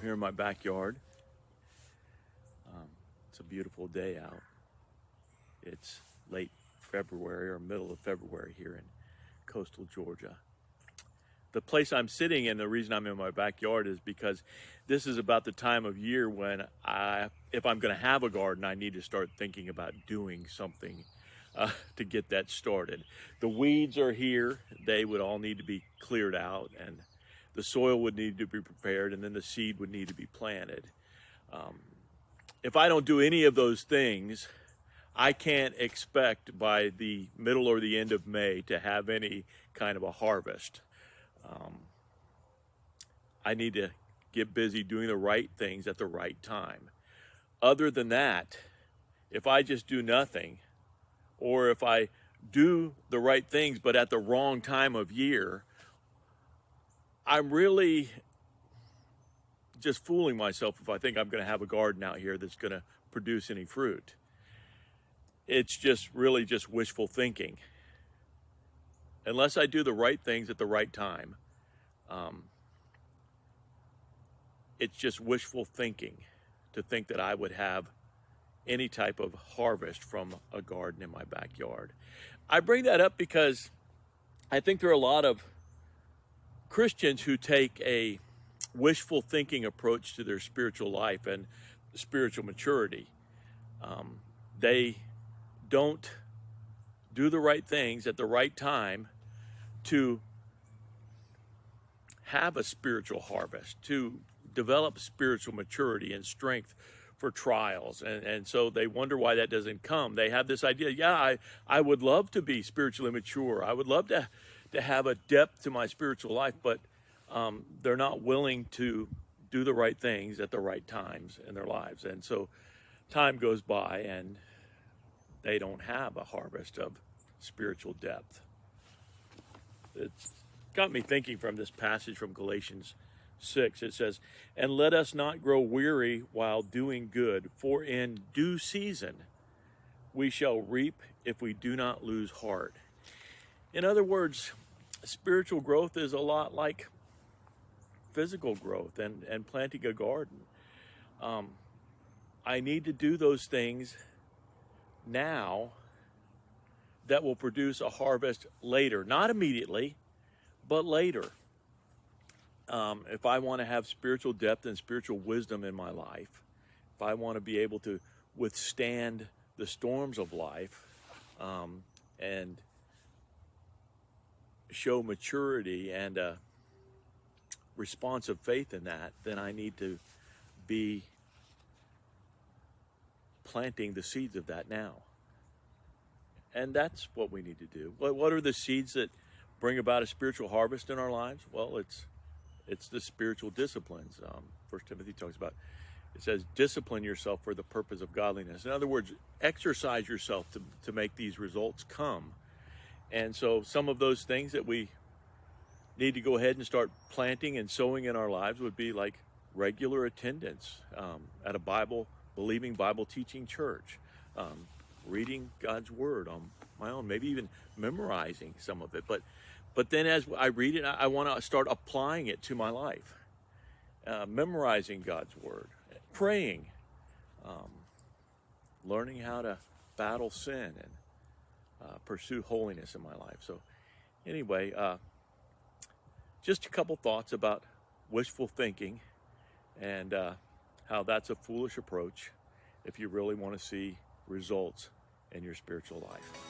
here in my backyard. It's a beautiful day out. It's late February or middle of February here in coastal Georgia. The place I'm sitting in, the reason I'm in my backyard is because this is about the time of year when if I'm going to have a garden, I need to start thinking about doing something to get that started. The weeds are here. They would all need to be cleared out, and the soil would need to be prepared, and then the seed would need to be planted. If I don't do any of those things, I can't expect by the middle or the end of May to have any kind of a harvest. I need to get busy doing the right things at the right time. Other than that, if I just do nothing, or if I do the right things but at the wrong time of year, I'm really just fooling myself if I think I'm going to have a garden out here that's going to produce any fruit. It's just really just wishful thinking. Unless I do the right things at the right time, it's just wishful thinking to think that I would have any type of harvest from a garden in my backyard. I bring that up because I think there are a lot of Christians who take a wishful thinking approach to their spiritual life and spiritual maturity. They don't do the right things at the right time to have a spiritual harvest, to develop spiritual maturity and strength for trials. And so they wonder why that doesn't come. They have this idea, I would love to be spiritually mature. I would love to have a depth to my spiritual life, but they're not willing to do the right things at the right times in their lives. And so time goes by and they don't have a harvest of spiritual depth. It's got me thinking from this passage from Galatians 6. It says, "And let us not grow weary while doing good, for in due season we shall reap if we do not lose heart." In other words, spiritual growth is a lot like physical growth and planting a garden. I need to do those things now that will produce a harvest later, not immediately, but later. If I want to have spiritual depth and spiritual wisdom in my life, if I want to be able to withstand the storms of life and show maturity and a responsive faith in that, then I need to be planting the seeds of that now. And that's what we need to do. What are the seeds that bring about a spiritual harvest in our lives? Well, it's the spiritual disciplines. 1 Timothy talks about, it says, discipline yourself for the purpose of godliness. In other words, exercise yourself to make these results come. And so some of those things that we need to go ahead and start planting and sowing in our lives would be like regular attendance at a believing Bible teaching church, reading God's word on my own, maybe even memorizing some of it. But then as I read it, I want to start applying it to my life, memorizing God's word, praying, learning how to battle sin and pursue holiness in my life. So anyway, just a couple thoughts about wishful thinking and how that's a foolish approach if you really want to see results in your spiritual life.